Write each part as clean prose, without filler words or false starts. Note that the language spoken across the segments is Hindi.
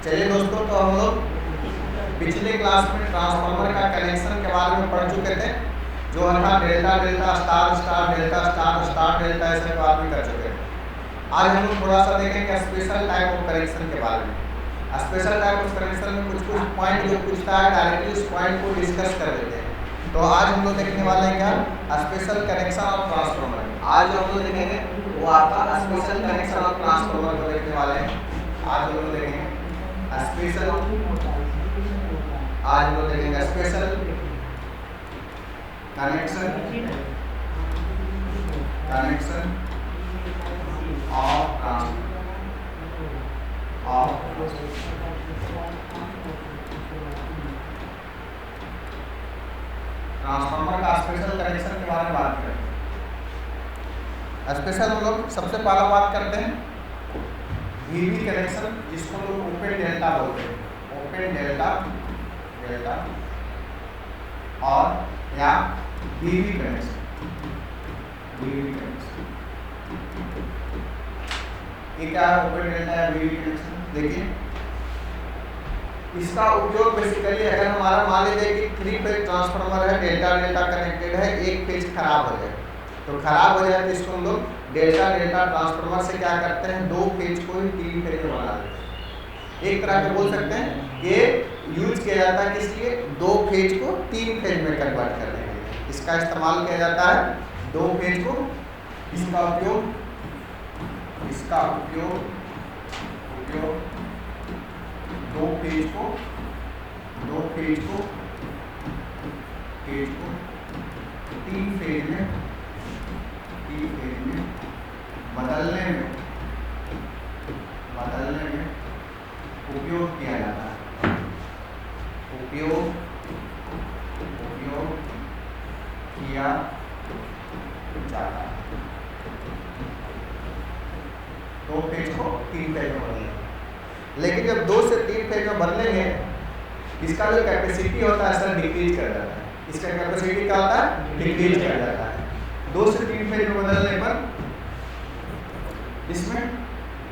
चलिए दोस्तों, तो हम लोग पिछले क्लास में ट्रांसफार्मर का कनेक्शन के बारे में पढ़ चुके थे, जो था delta delta star star delta star star delta, ऐसे बात भी कर चुके थे। आज हम लोग थोड़ा सा देखेंगे स्पेशल टाइप ऑफ कनेक्शन के बारे में। स्पेशल टाइप ऑफ कनेक्शन में कुछ पॉइंट जो पूछता है डायरेक्टली उस पॉइंट को डिस्कस कर लेते हैं। तो आज हम लोग देखने वाले हैं क्या, स्पेशल कनेक्शन ऑफ ट्रांसफार्मर। आज हम लोग देखेंगे वो आपका स्पेशल कनेक्शन ऑफ ट्रांसफार्मर को देखने वाले हैं। आज हम लोग देखेंगे स्पेशल, आज हम लोग देखेंगे स्पेशल कनेक्शन ऑफ ट्रांसफार्मर का स्पेशल कनेक्शन के बारे में बात करें। स्पेशल हम लोग सबसे पहला बात करते हैं वीवी कनेक्शन, जिसको लोग ओपन डेल्टा बोलते हैं। ओपन डेल्टा और या वीवी कनेक्शन। ये क्या है ओपन डेल्टा या वीवी कनेक्शन? देखिए, इसका उपयोग बेसिकली अगर हमारा मान लीजिए कि 3 फेज ट्रांसफार्मर है, डेल्टा डेल्टा कनेक्टेड है, एक फेज खराब हो जाए तो खराब हो जाए तो इसको हम लोग डेल्टा डेल्टा ट्रांसफार्मर से क्या करते हैं, 2 फेज को ही 3 फेज में बना देते हैं। एक तरह से बोल सकते हैं ये यूज किया जाता है किस लिए, 2 फेज को 3 फेज में कन्वर्ट करने के लिए इसका इस्तेमाल किया जाता है। 2 फेज को इसका उपयोग 2 फेज को 3 फेज में बदलने में उपयोग किया जाता है। उपयोग किया जाता है। 2 फेज को 3 फेज में बदलने। लेकिन जब 2 से 3 फेज में बदलेंगे, इसका जो कैपेसिटी होता है सर डिक्रीज कर जाता है। इसका कैपेसिटी क्या होता है, डिक्रीज कर जाता है। 2 से 3 फेज में बदलने पर इसमें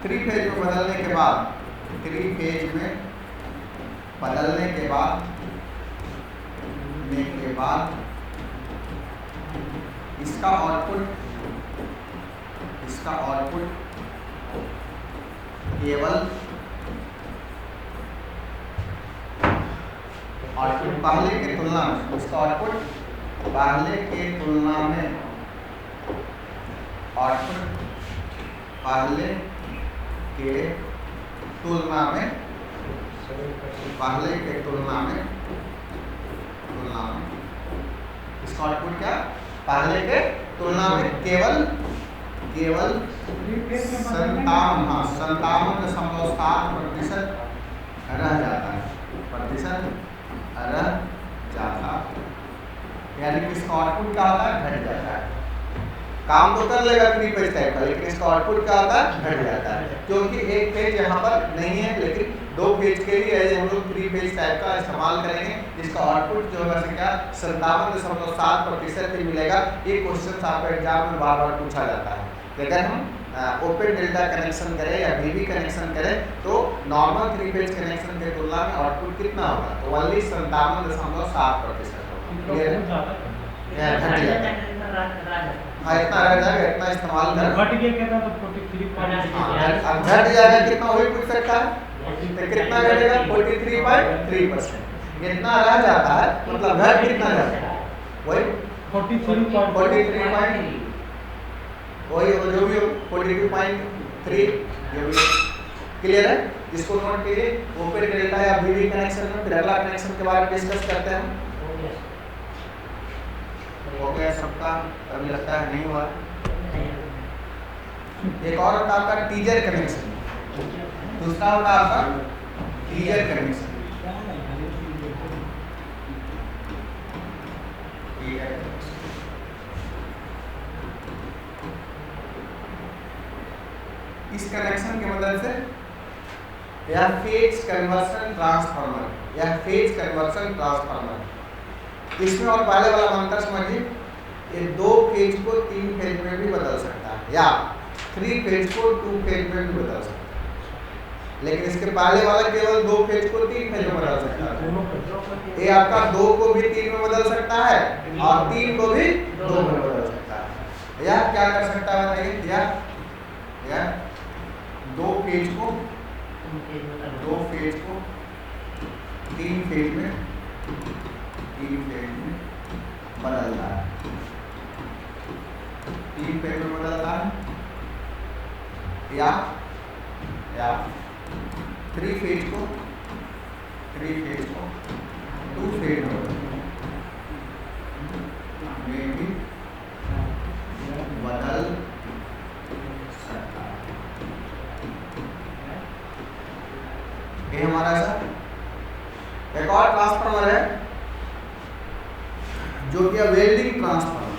3 फेज में बदलने के बाद इसका आउटपुट केवल पहले के तुलना में, उसका आउटपुट पहले के तुलना में इसका आउटपुट क्या, पहले के तुलना में केवल 57.7% रह जाता है। यानी कि इसका आउटपुट क्या होता है, घट जाता है। काम तो कर लेगा 3 फेज टाइप का, लेकिन इसका आउटपुट क्या होता है, घट जाता है। क्योंकि एक फेज यहाँ पर नहीं है, लेकिन 2 फेज के लिए हम लोग 3 फेज टाइप का इस्तेमाल करेंगे, जिसका आउटपुट जो है क्या 57.7% ही मिलेगा। ये क्वेश्चन आपको एग्जाम में बार बार पूछा जाता है। अगर हम ओपन डेल्टा कनेक्शन करें या वीवी कनेक्शन करें तो नॉर्मल 3 फेज कनेक्शन के तुलना में आउटपुट कितना होगा, तो ओनली 57.7% होगा। हाँ, इतना रह जाएगा, इतना इस्तेमाल कर घट गया तो 43.3 घट जाएगा। कितना वही पूछ सकता है, तो कितना घटेगा 43.3%। इतना रह जाता है, मतलब घट कितना जाता है, वही 43.3 वही जो भी 42.3 जो भी। क्लियर है, इसको नोट कीजिए। ओपन डेल्टा या वीवी कनेक्शन में फिर अगला कनेक्शन के बारे में डिस्कस करते हैं। हो गया सबका, अभी लगता है नहीं हुआ। एक और होता है आपका टीजर कनेक्शन, दूसरा होता है आपका टीजर कनेक्शन। इस कनेक्शन की मदद से या फेज कन्वर्शन ट्रांसफार्मर, इसमें और पहले वाला अंतर समझिए, ये 2 फेज को 3 फेज में भी बदल सकता है या 3 फेज को 2 फेज में भी बदल सकता है। लेकिन इसके पहले वाला केवल 2 फेज को 3 फेज में बदल सकता है। ये आपका 2 को भी 3 में बदल सकता है और 3 को भी 2 में बदल सकता है। या क्या कर सकता है बताइए? या 2 फेज को 3 फेज में बदलता है। 3 फेज में बदलता है या 3 फेज को 2 फेज में भी बदल सकता है। ये हमारा सर एक और ट्रांसफार्मर है जो कि वेल्डिंग ट्रांसफार्मर।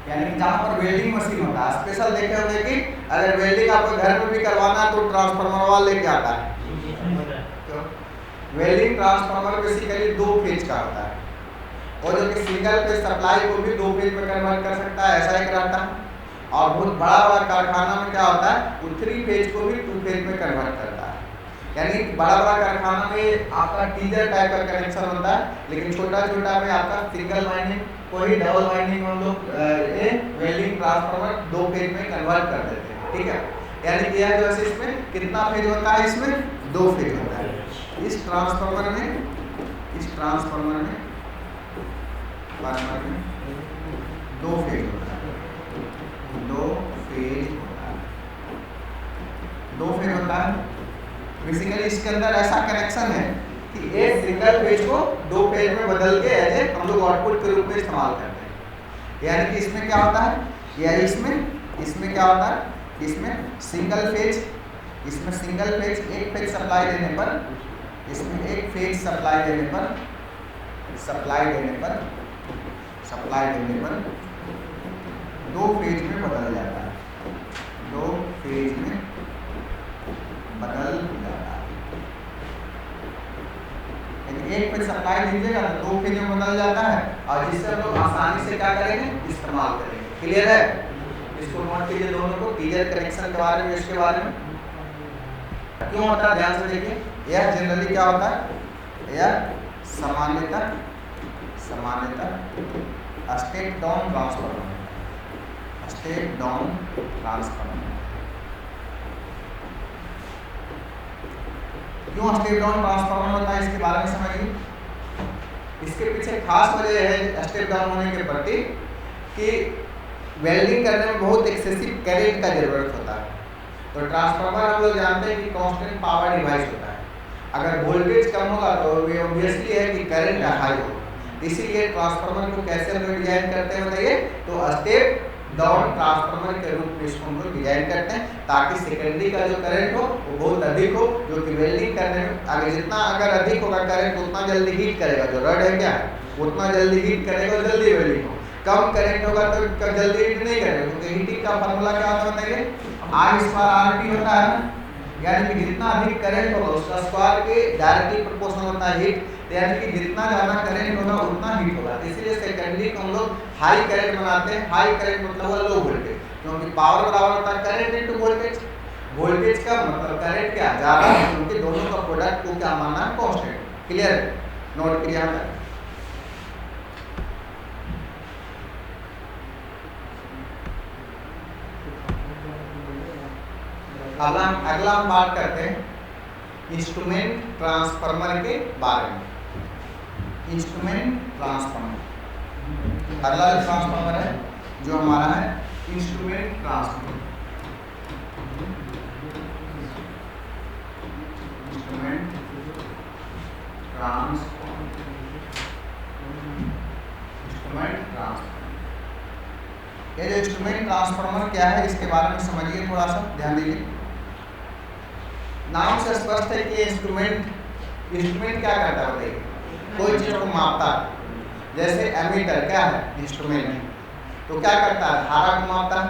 यानी कि जहां पर वेल्डिंग मशीन होता है, स्पेशल देखे होंगे कि अगर वेल्डिंग आपको घर में भी करवाना है तो ट्रांसफार्मर वाला लेके आता है। तो वेल्डिंग ट्रांसफार्मर बेसिकली 2 फेज का होता है और जो कि सिंगल फेज सप्लाई को भी 2 फेज में कन्वर्ट कर सकता है, ऐसा एक रहता है। और बहुत बड़ा कारखाना में क्या होता है, वो 3 फेज को भी 2 फेज में कन्वर्ट करता है। यानी बड़ा कारखाना में आपका टीजर टाइप का कनेक्शन होता है, लेकिन छोटा में आपका सिंगल वाइंडिंग को ही डबल वाइंडिंग हम लोग वेल्डिंग ट्रांसफार्मर 2 फेज में कन्वर्ट कर देते हैं। ठीक है, यानी कि यह जो है इसमें कितना फेज होता है? इसमें 2 फेज होता है। इस ट्रांसफार्मर में 2 फेज होता है। 2 फेज होता है। बेसिकली इसके अंदर ऐसा कनेक्शन है कि एक सिंगल फेज को 2 फेज में बदल के ऐसे हम लोग आउटपुट के रूप में इस्तेमाल करते हैं। यानी कि इसमें क्या होता है, या इसमें क्या होता है, इसमें सिंगल फेज एक फेज सप्लाई देने पर, इसमें एक फेज सप्लाई देने पर 2 फेज में बदल जाता है। 2 फेज में बदल जाता है। एक फेज सप्लाई दीजिएगा तो 2 फेज में बदल जाता है और जिससे हम लोग आसानी से क्या करेंगे, इस्तेमाल करेंगे। क्लियर है? इसको नोट कीजिए दोनों को, टीजर कनेक्शन के बारे में, इसके बारे में क्यों होता है ध्यान से देखिए। यह जनरली क्या होता है, यह सामान्यतः स्टेप डाउन ट्रांसफार्मर। क्यों स्टेप डाउन ट्रांसफार्मर होता है, इसके बारे में समझिए। इसके पीछे खास वजह है स्टेप डाउन होने के प्रति कि वेल्डिंग करने में बहुत एक्सेसिव करंट का जरूरत होता है। तो ट्रांसफार्मर हम लोग जानते हैं कि कांस्टेंट पावर डिवाइस होता है। अगर वोल्टेज कम होगा तो ऑब्वियसली है कि करंट हाई होगा। इसीलिए ट्रांसफार्मर को कैसे हम लोग डिजाइन करते हैं बताइए, तो स्टेप डाउन ट्रांसफार्मर के रूप में इसको हम लोग डिजाइन करते हैं ताकि सेकेंडरी का जो करंट हो वो बहुत अधिक हो, जो कि वेल्डिंग करने में आगे जितना अगर अधिक होगा करंट उतना जल्दी हीट करेगा। जो रड है क्या उतना जल्दी हीट करेगा और जल्दी वेल्डिंग हो। कम करंट होगा तो जल्दी हीट नहीं करेगा, क्योंकि हीटिंग का फार्मूला क्या होता है बताइए, I/RT होता है। यानी कि जितना अधिक करंट होगा उसका स्क्वायर के डायरेक्टली प्रोपोर्शनल होता है हीट। यानी कि जितना ज़्यादा करंट होगा उतना हीट होगा। इसीलिए सेकेंडरी को हम लोग हाई करंट बनाते हैं। हाई करंट मतलब हुआ लो वोल्टेज, क्योंकि पावर बराबर होता है करंट इनटू वोल्टेज। वोल्टेज का मतलब करंट क्या ज़्यादा, क्योंकि दोनों का प्रोडक्ट को क्या मानना है, कांस्टेंट। क्लियर? नोट करिए यहाँ तक। अगला हम बात करते हैं इंस्ट्रूमेंट ट्रांसफार्मर के बारे में। इंस्ट्रूमेंट ट्रांसफार्मर अगला ट्रांसफार्मर है जो हमारा है इंस्ट्रूमेंट ट्रांसफार्मर। इंस्ट्रूमेंट ट्रांसफार्मर ये जो इंस्ट्रूमेंट ट्रांसफार्मर क्या है इसके बारे में समझिए, थोड़ा सा ध्यान दीजिए। नाम से स्पष्ट है कि इंस्ट्रूमेंट क्या करता है बताइए, कोई चीज को मापता है। जैसे एमीटर क्या है, इंस्ट्रूमेंट, तो क्या करता है, धारा को मापता है।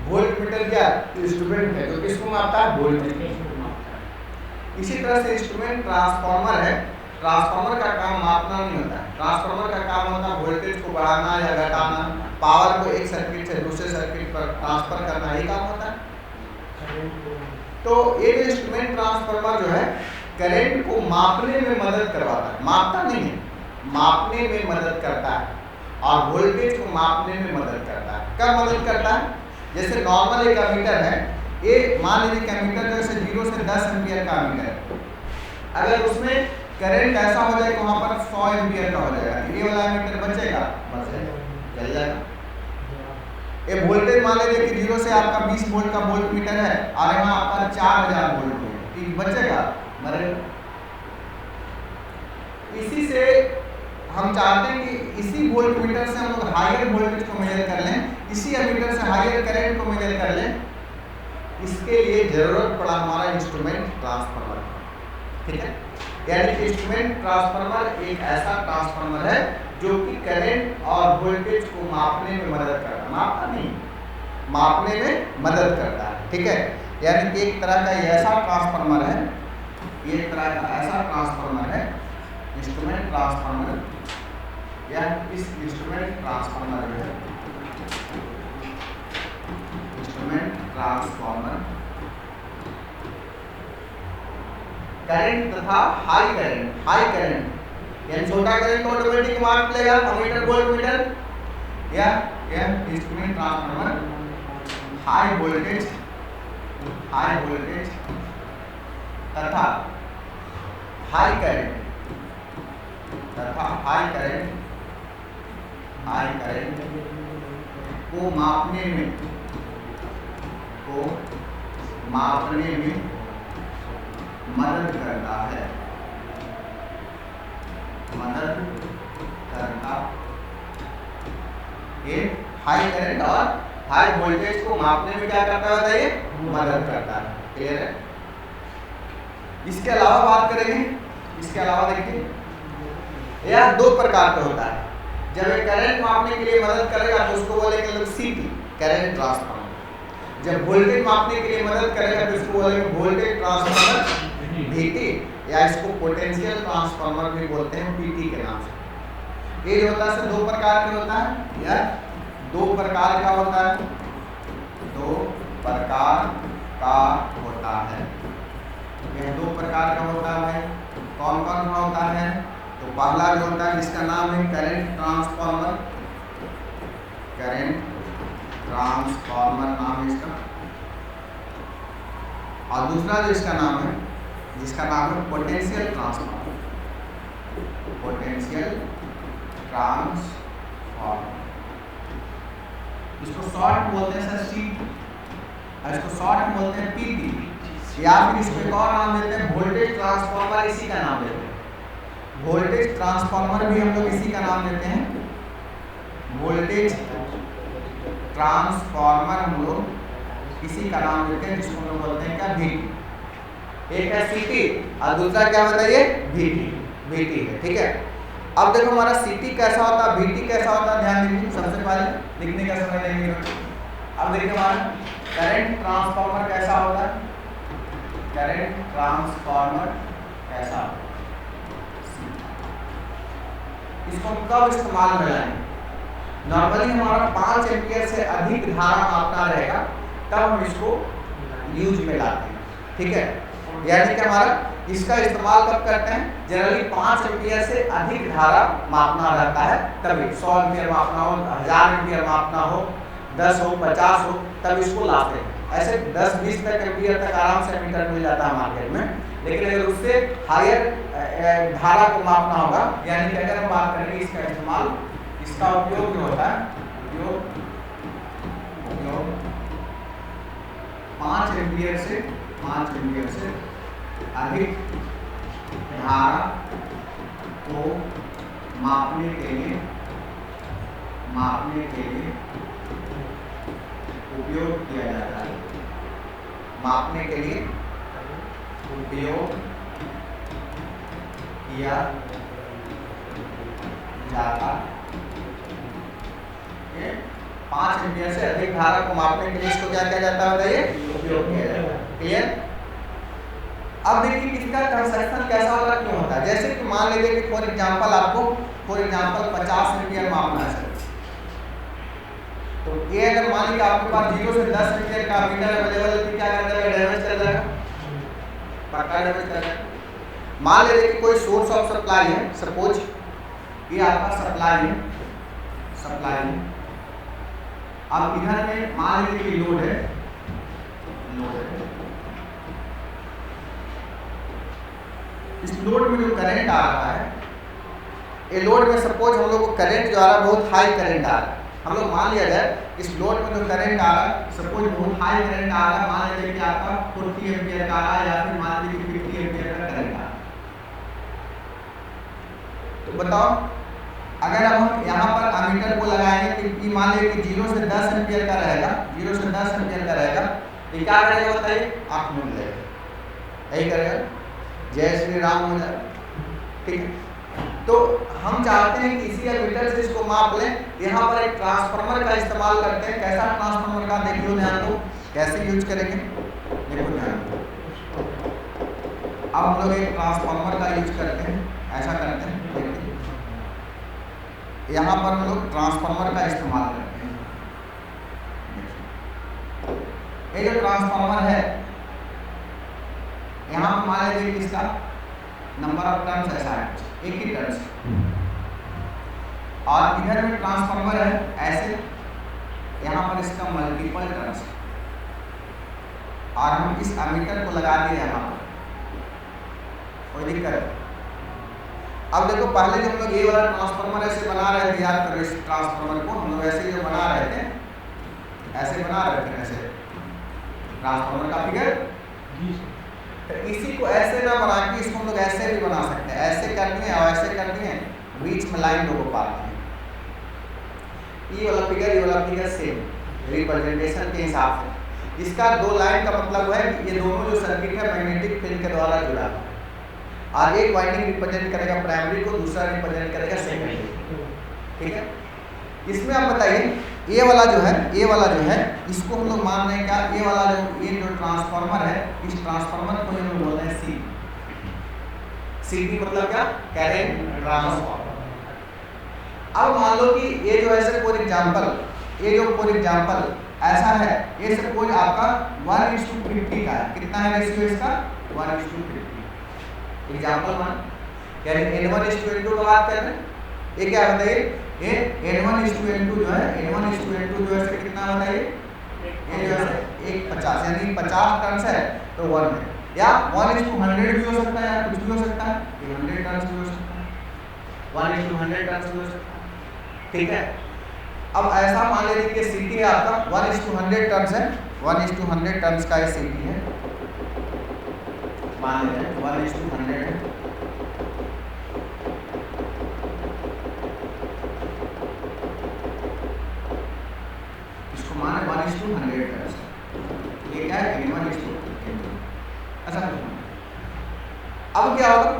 वोल्ट मीटर क्या इंस्ट्रूमेंट है, तो किसको मापता है, वोल्टेज। इसी तरह से इंस्ट्रूमेंट ट्रांसफार्मर है। ट्रांसफार्मर का काम मापना नहीं होता है। ट्रांसफार्मर का काम होता है वोल्टेज को बढ़ाना या घटाना, पावर को एक सर्किट से दूसरे सर्किट पर ट्रांसफर करना ही काम होता है। तो ये इंस्ट्रूमेंट ट्रांसफार्मर जो है करंट को मापने में मदद करवाता है, मापता नहीं है, मापने में मदद करता है और वोल्टेज को मापने में मदद करता है। कब मदद करता है? जैसे नॉर्मल एक एमीटर है, ये मान लीजिए एमीटर जैसे 0 से 10 एम्पियर का एमीटर है, अगर उसमें करंट ऐसा हो जाए कि वहाँ पर 100 एम्पियर का हो जाएगा, ये वाला एमीटर बचेगा? बचेगा, जल जाएगा। ये वोल्टेज मान लीजिए कि 0 से आपका 20 वोल्ट का वोल्ट मीटर है और यहाँ आपका 4000 वोल्ट है, ये बचेगा? मरेगा। इसी से हम चाहते हैं कि इसी वोल्ट मीटर से हम लोग हायर वोल्टेज को मेजर कर लें, इसी एमीटर से हायर करंट को मेजर कर लें। इसके लिए जरूरत पड़ा हमारा इंस्ट्रूमेंट ट्रांसफार्मर, ठीक है। यानी इंस्ट्रूमेंट ट्रांसफार्मर एक ऐसा ट्रांसफार्मर है जो कि करंट और वोल्टेज को मापने में मदद करता है, मापता नहीं, मापने में मदद करता है, ठीक है। यानी कि एक तरह का ये ऐसा ट्रांसफार्मर है, ये एक तरह का ऐसा ट्रांसफार्मर है, इंस्ट्रूमेंट ट्रांसफार्मर, या इस इंस्ट्रूमेंट ट्रांसफार्मर जो है, इंस्ट्रूमेंट ट्रांसफार्मर करंट तथा हाई करंट यानी छोटा करंट ऑटोमेटिक माप लेगा एमीटर वोल्ट मीटर, या इंस्ट्रूमेंट ट्रांसफार्मर हाई वोल्टेज तथा हाई करंट को मापने में मदद करता है, ये हाई करंट और हाई वोल्टेज को मापने में क्या करता है बताइए? मदद करता है। क्लियर है? इसके अलावा बात करेंगे, इसके अलावा देखिए यह दो प्रकार का होता है। जब ये करंट मापने के लिए मदद करेगा तो उसको बोलेंगे लोग सीटी, करंट ट्रांसफार्मर। जब वोल्टेज मापने के लिए मदद करेगा तो इसको बोलेंगे वोल्टेज ट्रांसफार्मर VT, या इसको पोटेंशियल ट्रांसफार्मर भी बोलते हैं PT के नाम से। ये होता है दो प्रकार का होता है, या दो प्रकार का होता है, दो प्रकार का होता है। यह दो प्रकार का होता है। कौन कौन सा होता है? तो पहला जो होता है जिसका नाम है करंट ट्रांसफार्मर, नाम है इसका, और दूसरा जो इसका नाम है, जिसका नाम है पोटेंशियल ट्रांसफार्मर, इसको शॉर्ट बोलते हैं सर CT, और इसको शॉर्ट बोलते हैं PT, या फिर इसको एक और नाम देते हैं वोल्टेज ट्रांसफार्मर, इसी का नाम देते हैं वोल्टेज ट्रांसफार्मर, भी हम लोग इसी का नाम देते हैं वोल्टेज ट्रांसफार्मर, हम लोग इसी का नाम देते हैं, जिसको हम लोग बोलते हैं क्या? VT। एक है CT और दूसरा क्या बताइए? VT है, ठीक है। अब देखो हमारा CT कैसा होता है, VT कैसा होता है, ध्यान दीजिए। सबसे पहले लिखने का समय लेंगे। अब देखिए हमारा करंट ट्रांसफार्मर कैसा होता है, करंट ट्रांसफार्मर कैसा होता है, इसको कब इस्तेमाल में लाएंगे? नॉर्मली हमारा 5 एम्पियर से अधिक धारा मापना रहेगा, तब हम इसको यूज में लाते हैं, ठीक है। यानी कि हमारा इसका इस्तेमाल कब करते हैं? जनरली 5 एम्पियर से अधिक धारा मापना रहता है, तभी 100 एम्पियर मापना हो, 1000 एम्पियर मापना हो, 10 हो, 50 हो, तब इसको लाते हैं। ऐसे 10-20 तक एम्पियर तक आराम से मीटर मिल जाता है मार्केट में, लेकिन अगर उससे हायर धारा को मापना होगा, यानी कि अगर हम बात करेंगे इसका इस्तेमाल, इसका उपयोग जो होता है, उपयोग 5 एम्पियर से अधिक धारा को मापने के लिए उपयोग किया जाता है, मापने के लिए उपयोग किया जाता है। 5 एम्पियर से अधिक धारा को मापने के लिए इसको क्या किया जाता है बताइए? उपयोग किया जाता है। क्लियर? अब देखिए इसका कंस्ट्रक्शन कैसा होगा, क्यों होता है। जैसे कि मान लीजिए कि फॉर एग्जांपल 50 एम्पियर मापना है, तो ये अगर मान लीजिए आपके पास 0 से 10 एम्पीयर का मीटर अवेलेबल है तो क्या कर जाएगा, डैमेज कर जाएगा, पक्का डैमेज कर जाएगा। मान लीजिए कि कोई सोर्स ऑफ सप्लाई है, सपोज ये आपका सप्लाई है, सप्लाई है। अब इधर में मान लीजिए कि लोड है, लोड है। इस लोड में जो करंट आ रहा है, ये लोड में सपोज हम लोग को करंट जो आ रहा है बहुत हाई करंट आ रहा है। हम लोग मान लिया जाए इस लोड में जो करंट आ रहा है सपोज बहुत हाई करंट आ रहा है, मान लीजिए कि आपका 40 एम्पीयर का आ रहा है या फिर मान लीजिए 50 एम्पीयर का करंट आ रहा है। तो बताओ अगर अब हम यहाँ पर अमीटर को लगाएंगे कि मान लीजिए कि 0 से 10 एम्पीयर का रहेगा, 0 से 10 एम्पीयर का रहेगा, तो क्या करेगा बताइए, आँख मूंद लेगा, यही करेगा, जय श्री राम हो जाए, ठीक है। तो हम चाहते हैं कि इसी एमीटर से इसको माप लें। यहाँ पर एक ट्रांसफार्मर का इस्तेमाल करते हैं। कैसा ट्रांसफार्मर का देखिए, ध्यान दो कैसे यूज करेंगे, देखो ध्यान दो। अब हम लोग एक ट्रांसफार्मर का यूज करते हैं, ऐसा करते हैं, देखिए यहाँ पर हम लोग ट्रांसफार्मर का इस्तेमाल करते हैं। ये जो ट्रांसफार्मर है यहाँ पर मान लीजिए कि इसका नंबर ऑफ टर्न्स ऐसा है, एक ही टर्न्स, और इधर में ट्रांसफार्मर है ऐसे, यहाँ पर इसका मल्टीपल टर्न्स, और हम इस एमीटर को लगा दिए यहाँ पर, कोई दिक्कत है। अब देखो पहले जब हम लोग ये वाला ट्रांसफार्मर ऐसे बना रहे थे, याद करो इस ट्रांसफार्मर को हम लोग ऐसे जो बना रहे थे, ऐसे बना रहे थे, ऐसे ट्रांसफार्मर का फिगर। तो इसी को ऐसे ना बना के इसको हम लोग ऐसे भी बना सकते हैं, ऐसे कर दिए और ऐसे कर दिए, बीच में लाइन लोगों पाते हैं। ये वाला फिगर सेम रिप्रेजेंटेशन के हिसाब से। इसका दो लाइन का मतलब है कि ये दोनों जो सर्किट है मैग्नेटिक फील्ड के द्वारा जुड़ा है, और एक वाइंडिंग रिप्रेजेंट करेगा प्राइमरी को, दूसरा रिप्रेजेंट करेगा सेकेंडरी, ठीक है। इसमें आप बताइए ये वाला जो है इसको हम लोग मान रहे हैं क्या, ये वाला ये जो ट्रांसफार्मर है, इस ट्रांसफार्मर को हम लोग बोलते हैं सी। सीटी मतलब क्या, करंट ट्रांसफार्मर। अब मान लो कि ये जो ऐसे फॉर एग्जांपल ऐसा है, ये सपोज आपका 1:50 का है, कितना है रेशियो इसका, 1:50। एग्जांपल 1 यानी N1:N2 का बात कर रहे हैं। ये क्या बताइए, ये N1:N2 जो है, N1:N2 जो है कितना बताइए, ये जो है 1:50 यानी 50 टर्न्स है तो 1 है, या 1:100 भी हो सकता है, या कुछ भी हो सकता है, 100 टर्न्स भी हो सकता है, 1:100 टर्न्स भी हो सकता है, ठीक है। अब ऐसा मान लीजिए कि सीटी है आपका 1:100 टर्न्स है, 1:100 टर्न्स का ये सीटी है, मान लेते हैं 1:100 है। इसको माने 1:100 टर्न्स, ये क्या है, N1:N2। अच्छा अब क्या होगा,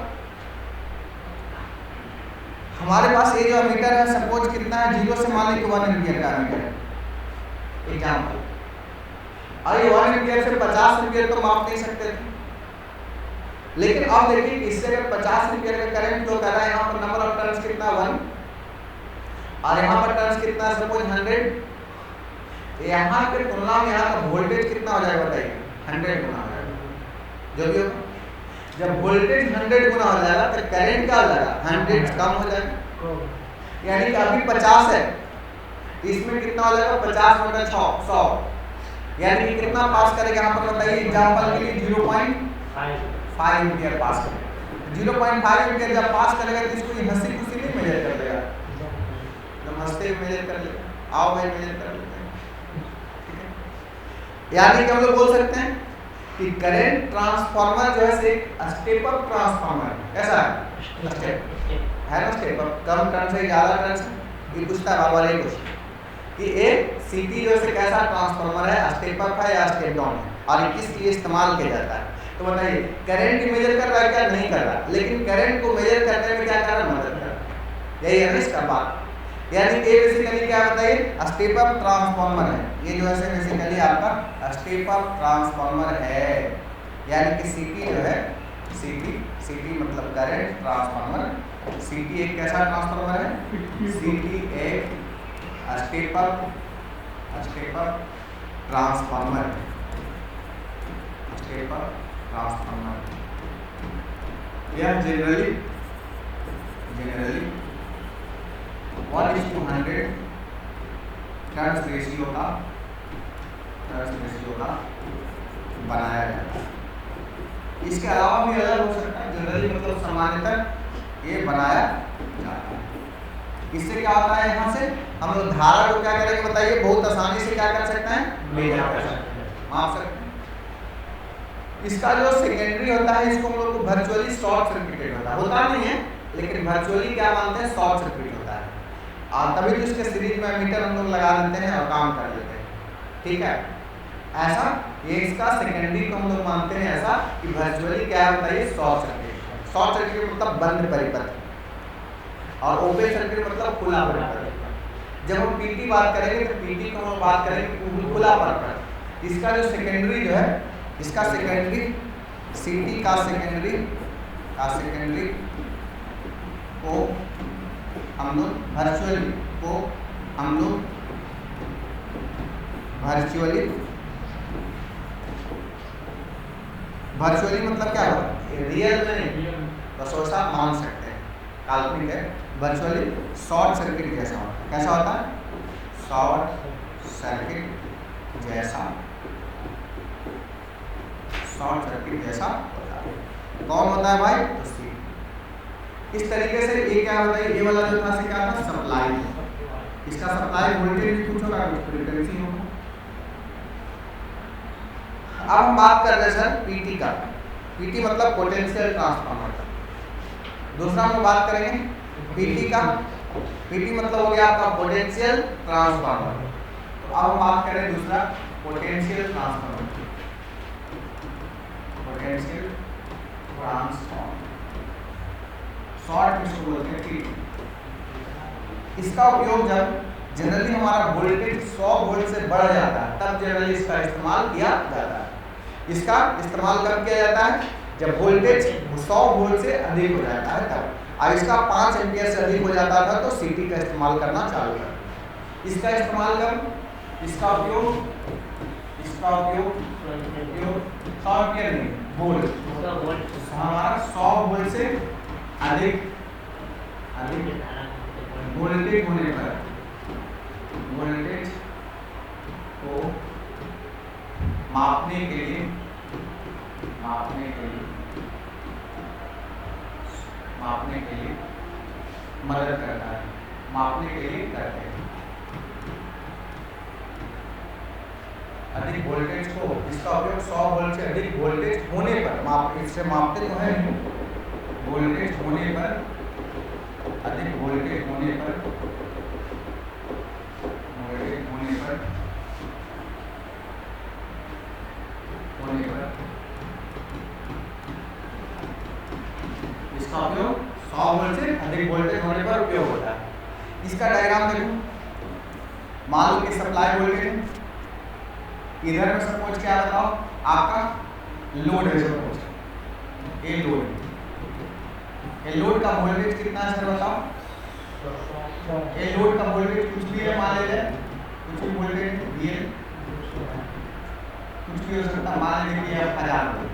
हमारे पास ये जो मीटर है सपोज कितना है, 0 से मान लीजिए 1 एम्पीयर का मीटर है एग्जाम्पल, और ये 1 एम्पीयर से 50 एम्पीयर तो माप नहीं सकते थे, लेकिन अब देखिए इससे अगर 50 एम्पीयर का करंट जो कर रहा है, यहाँ पर नंबर ऑफ टर्न्स कितना 1, और यहाँ पर टर्न्स कितना सपोज 100, यहाँ के तुलना में यहाँ का वोल्टेज कितना हो जाएगा बताइए, 100 गुना हो जाएगा। जो भी होगा जब वोल्टेज 100 गुना हो जाएगा तो करंट क्या हो जाएगा, 100 कम हो जाएगा, यानी कि अभी 50 है, इसमें कितना हो जाएगा 50 बटा 100, यानी कि कितना पास करेगा यहाँ पर बताइए, एग्जाम्पल के लिए 0.5 एम्पीयर पास करेगा। 0.5 एम्पीयर जब पास करेगा तो इसको ये हंसी खुशी नहीं मेजर कर देगा, जब हंसते हुए मेजर कर लेगा, आओ भाई मेजर कर लेते हैं, ठीक है। यानी कि हम लोग बोल सकते हैं कि करंट ट्रांसफार्मर जो है स्टेप अप ट्रांसफार्मर, कैसा है, स्टेप है ना, स्टेप अप, कम टर्न से ज़्यादा टर्न से, ये पूछता है बार बार ये क्वेश्चन कि एक सीटी जो है कैसा ट्रांसफार्मर है, स्टेप अप है या स्टेप डाउन है, और किस लिए इस्तेमाल किया जाता है। तो बताइए करंट मेजर कर रहा है क्या, नहीं कर रहा, लेकिन करंट को मेजर करने में क्या कर रहा है, मदद कर रहा है, यही है ना इसका बात। यानी कि बेसिकली क्या बताइए, स्टेप अप ट्रांसफार्मर है, ये जो है बेसिकली आपका स्टेप अप ट्रांसफार्मर है, यानी कि सीटी जो है, सीटी मतलब करंट ट्रांसफार्मर, सीटी एक कैसा ट्रांसफार्मर है, सीटी एक step up stepper transformer, stepper transformer. यह जनरली 1:100 टर्न्स रेशियो का बनाया जाता है। इसके अलावा भी अलग हो सकता है, जनरली मतलब सामान्यतः ये बनाया जाता है। इससे क्या होता है, यहाँ से हम लोग धारा को क्या करेंगे बताइए, बहुत आसानी से क्या कर सकते हैं, मेजर कर सकते हैं, माप सकते हैं। इसका जो सेकेंडरी होता है इसको हम लोग को वर्चुअली शॉर्ट सर्किटेड होता नहीं है, लेकिन वर्चुअली क्या मानते हैं, शॉर्ट सर्किट होता है। और तभी तो इसके सीरीज में मीटर हम लोग लगा देते हैं और काम कर लेते हैं, ठीक है। ऐसा ये इसका सेकेंडरी को हम लोग मानते हैं ऐसा कि वर्चुअली क्या होता है, ये शॉर्ट सर्किट। शॉर्ट सर्किट मतलब बंद परिपथ और ओपन सर्किट मतलब खुला परिपथ। जब हम पीटी बात करेंगे तो पीटी को हम बात करेंगे खुला परिपथ। इसका जो सेकेंडरी जो है, इसका सेकेंडरी सीटी का सेकेंडरी को हम लोग वर्चुअली मतलब क्या होगा, रियल में नहीं तो सोचा मान सकते हैं, काल्पनिक है। वर्चुअली शॉर्ट सर्किट जैसा होता है। कैसा होता है, शॉर्ट सर्किट जैसा होता है। कौन होता है भाई, तो सी। इस तरीके से ये क्या होता है, ये वाला जो था से क्या था, सप्लाई। इसका सप्लाई वोल्टेज भी कुछ होगा, कुछ फ्रीक्वेंसी होगा। अब हम बात कर रहे हैं सर पीटी का। पीटी मतलब पोटेंशियल ट्रांसफार्मर का। दूसरा हम बात करेंगे पीटी का। पीटी मतलब हो गया आपका पोटेंशियल ट्रांसफार्मर। तो अब हम बात करें दूसरा potential transformer. Potential transformer short किसको बोलते हैं, पीटी। इसका उपयोग जब जनरली हमारा वोल्टेज 100 वोल्ट से बढ़ जाता है तब जनरली इसका इस्तेमाल किया जाता है। इसका इस्तेमाल कब किया जाता है, जब वोल्टेज 100 वोल्ट से अधिक हो जाता है तब। और इसका 5 एम्पियर से अधिक हो जाता था तो सीटी का इस्तेमाल करना चालू कर। इसका इस्तेमाल कर, इसका उपयोग 100 एम्पियर नहीं, वोल्ट। हमारा 100 वोल्ट से अधिक वोल्टेज होने पर वोल्टेज को मापने के लिए मदद करता है, मापने के लिए करते हैं। अधिक वोल्टेज को, इसका उपयोग 100 वोल्ट से अधिक वोल्टेज होने पर इससे मापते तो है नहीं, वोल्टेज होने पर, अधिक वोल्टेज होने पर इसका उपयोग 100 वोल्ट से अधिक वोल्टेज होने पर उपयोग होता है। इसका डायग्राम देखो, मान लो कि सप्लाई वोल्टेज इधर में सपोज क्या बताओ, आपका लोड है, सपोज ये लोड का वोल्टेज कितना है सर बताओ। ये लोड का वोल्टेज कुछ भी है, मान लीजिए कुछ भी वोल्टेज VL कुछ भी हो सकता, मान लीजिए 1000 वोल्ट।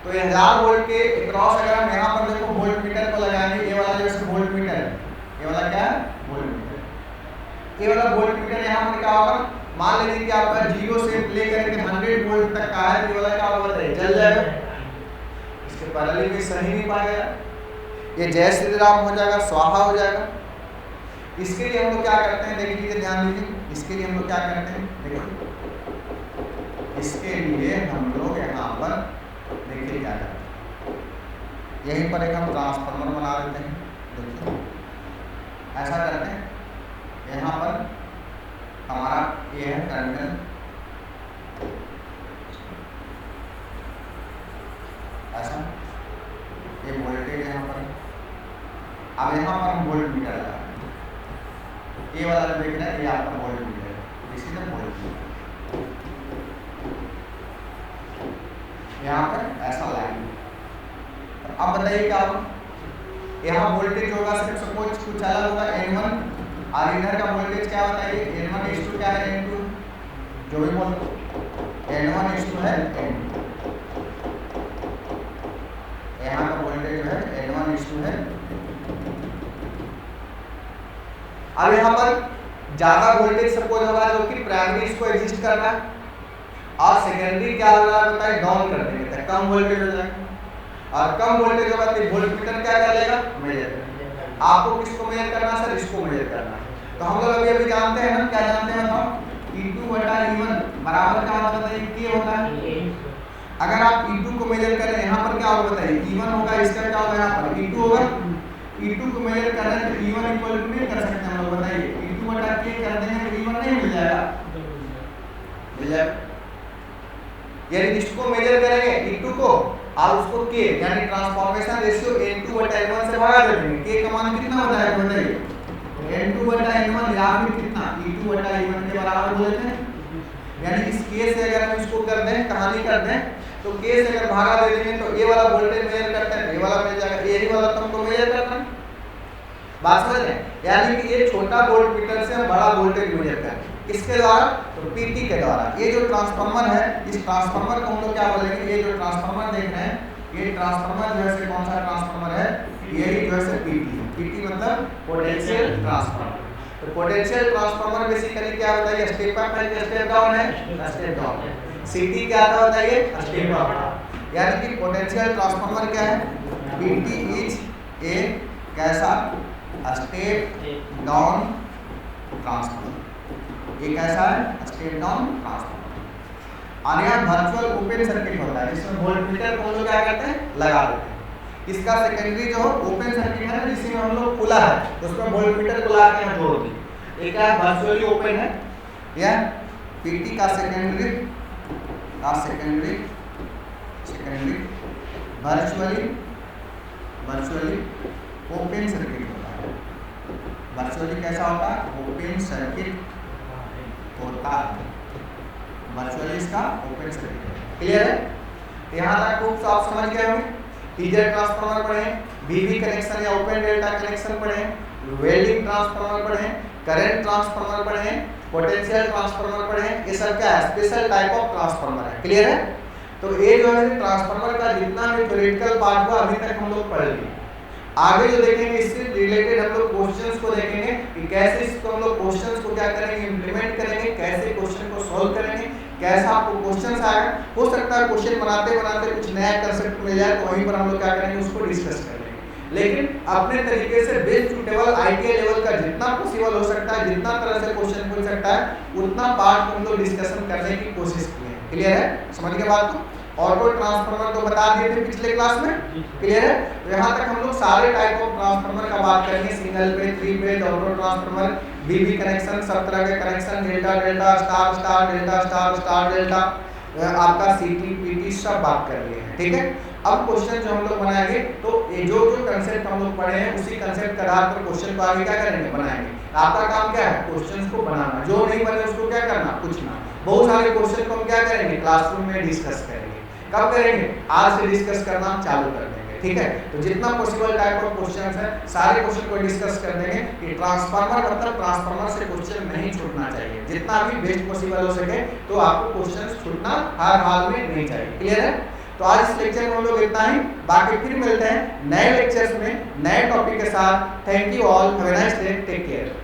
तो 1000 वोल्ट के क्रॉस अगर हम यहाँ पर देखो वोल्ट मीटर को लगाएंगे, ये वाला जैसे वोल्ट मीटर है, ये वाला क्या है, वोल्ट मीटर। ये वाला वोल्ट मीटर यहाँ पर क्या होगा, मान लीजिए कि आपका 0 से लेकर के 100 वोल्ट तक का है, ये वाला क्या होगा बताइए, जल जाएगा। इसके पैरेलल में सही नहीं पाएगा, ये जय श्री राम हो जाएगा, स्वाहा हो जाएगा। इसके लिए हम लोग क्या करते हैं, देख लीजिए, ध्यान दीजिए। इसके लिए हम लोग क्या करते हैं, देखिए, इसके लिए हम लोग यहाँ पर देखिए क्या करते हैं, यहीं पर एक हम ट्रांसफार्मर बना देते हैं। देखिए ऐसा करते हैं, यहाँ पर हमारा ये है टर्मिनल, ऐसा ये वोल्टेज यहाँ पर। अब यहाँ पर हम वोल्ट मीटर लगा, ये वाला जो देख रहे हैं ये आपका वोल्ट मीटर है, इसी में वोल्ट मीटर यहाँ पर ऐसा लाइन। अब बताइए क्या होगा, यहाँ वोल्टेज होगा सिर्फ सपोज कुछ अलग होगा, N1 और इधर का वोल्टेज क्या बताइए, N1 क्या है, N2 जो भी बोल N1 है N2, यहाँ का वोल्टेज जो है N1 है। अब यहाँ पर ज्यादा वोल्टेज सपोज होगा जो कि प्राइमरी इसको एग्जिस्ट कर रहा है और सेकेंडरी क्या हो रहा है बताइए, डाउन कर देंगे तो कम वोल्टेज हो जाएगा और कम वोल्टेज होगा तो वोल्टमीटर क्या कर लेगा, मेजर करेगा। आपको किसको मेजर करना है सर, इसको मेजर करना है। तो हम लोग अभी अभी जानते हैं ना, क्या जानते हैं बताओ, E2 बटा E1 बराबर क्या होता है, K होता है। अगर आप E2 को मेजर करें यहाँ पर क्या होगा बताइए, E1 होगा, इसका क्या होगा यहाँ पर E2 होगा। E2 को मेजर कर रहे हैं तो E1 इक्वल टू नहीं कर सकते हम लोग, बताइए E2 बटा K कर देंगे तो E1 नहीं मिल जाएगा, मिल जाएगा। यानी इसको मेजर करेंगे E2 को और उसको K यानी ट्रांसफॉर्मेशन रेशियो N2 बटा N1 से भागा देंगे। K का मान कितना हो जाएगा बताइए, N2 बटा N1 या फिर कितना E2 बटा E1 के बराबर बोलते हैं। यानी इस K से अगर हम इसको कर दें, कहानी कर दें तो K से अगर भागा दे देंगे तो ये वाला वोल्टेज मेजर करते हैं, ये वाला मिल जाएगा, यही वाला तो हमको मेजर करना है। बात समझ रहे हैं, यानी कि ये छोटा वोल्टमीटर से हम बड़ा वोल्टेज मेजर करें, किसके द्वारा, तो पीटी के द्वारा। ये जो ट्रांसफार्मर है, इस ट्रांसफार्मर को हम लोग क्या बोलेंगे, ये जो ट्रांसफार्मर देख रहे हैं, ये ट्रांसफार्मर जो है कौन सा ट्रांसफार्मर है, यही जो है पीटी है। पीटी मतलब पोटेंशियल ट्रांसफार्मर। तो पोटेंशियल ट्रांसफार्मर बेसिकली क्या बताइए, स्टेप अप है, स्टेप डाउन है, स्टेप डाउन है। सीटी क्या था बताइए, स्टेप अप। यानी कि पोटेंशियल ट्रांसफार्मर क्या है, पीटी इज ए कैसा स्टेप डाउन ट्रांसफार्मर। ये कैसा है, स्टेप डाउन ट्रांसफार्मर। और यहाँ वर्चुअल ओपन सर्किट होता है जिसमें वोल्टमीटर को हम लोग क्या करते हैं, लगा देते हैं। इसका सेकेंडरी जो ओपन सर्किट है जिसमें हम लोग खुला है तो उसमें वोल्टमीटर को ला के यहाँ जोड़ दें। एक है वर्चुअली ओपन है, या पीटी का सेकेंडरी वर्चुअली ओपन सर्किट होता है। वर्चुअली कैसा होता है, ओपन सर्किट होता है, वर्चुअली इसका ओपन सर्किट। क्लियर है, यहाँ तक खूब साफ समझ गए होंगे। टीजर ट्रांसफार्मर पढ़े, बीवी कनेक्शन या ओपन डेल्टा कनेक्शन पढ़े, वेल्डिंग ट्रांसफार्मर पढ़े, करंट ट्रांसफार्मर पढ़े, पोटेंशियल ट्रांसफार्मर पढ़े। ये सब क्या है, स्पेशल टाइप ऑफ ट्रांसफार्मर है। क्लियर है, तो ये जो है ट्रांसफार्मर का जितना भी थ्योरेटिकल पार्ट हुआ अभी तक हम लोग पढ़ लिए। आगे जो देखेंगे इससे रिलेटेड हम लोग क्वेश्चंस को देखेंगे कि कैसे इसको हम लोग क्वेश्चंस को क्या करेंगे, इंप्लीमेंट करेंगे, कैसे क्वेश्चन को सॉल्व करेंगे, कैसा आपको क्वेश्चंस आएगा। हो सकता है क्वेश्चन बनाते बनाते कुछ नया कंसेप्ट मिल जाए तो वहीं पर हम लोग क्या करेंगे, उसको डिस्कस कर लेंगे। लेकिन अपने तरीके से बेस्ट सुटेबल आईटीआई लेवल का जितना पॉसिबल हो सकता है, जितना तरह से क्वेश्चन पूछ सकता है उतना पार्ट हम लोग डिस्कशन करने की कोशिश की है। क्लियर है, समझ गए बात को। ऑटो ट्रांसफार्मर तो बता दिए थे पिछले क्लास में, क्लियर है। तो यहाँ तक हम लोग सारे टाइप ऑफ ट्रांसफार्मर का बात करेंगे, सिंगल पे, 3 फेज, ऑटो ट्रांसफार्मर, बीबी कनेक्शन, सब तरह के connection, delta delta, star star, delta star, star delta, आपका सीटी पीटी सब बात कर लिए हैं। ठीक है, अब क्वेश्चन जो हम लोग बनाएंगे तो ये जो कंसेप्ट हम लोग पढ़े हैं उसी कंसेप्ट के आधार पर क्वेश्चन को आगे क्या करेंगे, बनाएंगे। आपका काम क्या है, क्वेश्चंस को बनाना, जो नहीं बने उसको क्या करना, पूछना। बहुत सारे क्वेश्चन को हम क्या करेंगे, क्लासरूम में डिस्कस करेंगे। कब करेंगे, आज से डिस्कस करना चालू कर देंगे। ठीक है, तो जितना पॉसिबल टाइप ऑफ क्वेश्चंस है सारे क्वेश्चन को डिस्कस कर देंगे कि ट्रांसफार्मर मतलब ट्रांसफार्मर से क्वेश्चन नहीं छूटना चाहिए, जितना भी बेस्ट पॉसिबल हो सके तो आपको क्वेश्चंस छूटना हर हाल में नहीं चाहिए। क्लियर है, तो आज इस लेक्चर में हम लोग इतना ही, बाकी फिर मिलते हैं नए लेक्चर्स में नए टॉपिक के साथ। Thank you all, have a nice day, take care.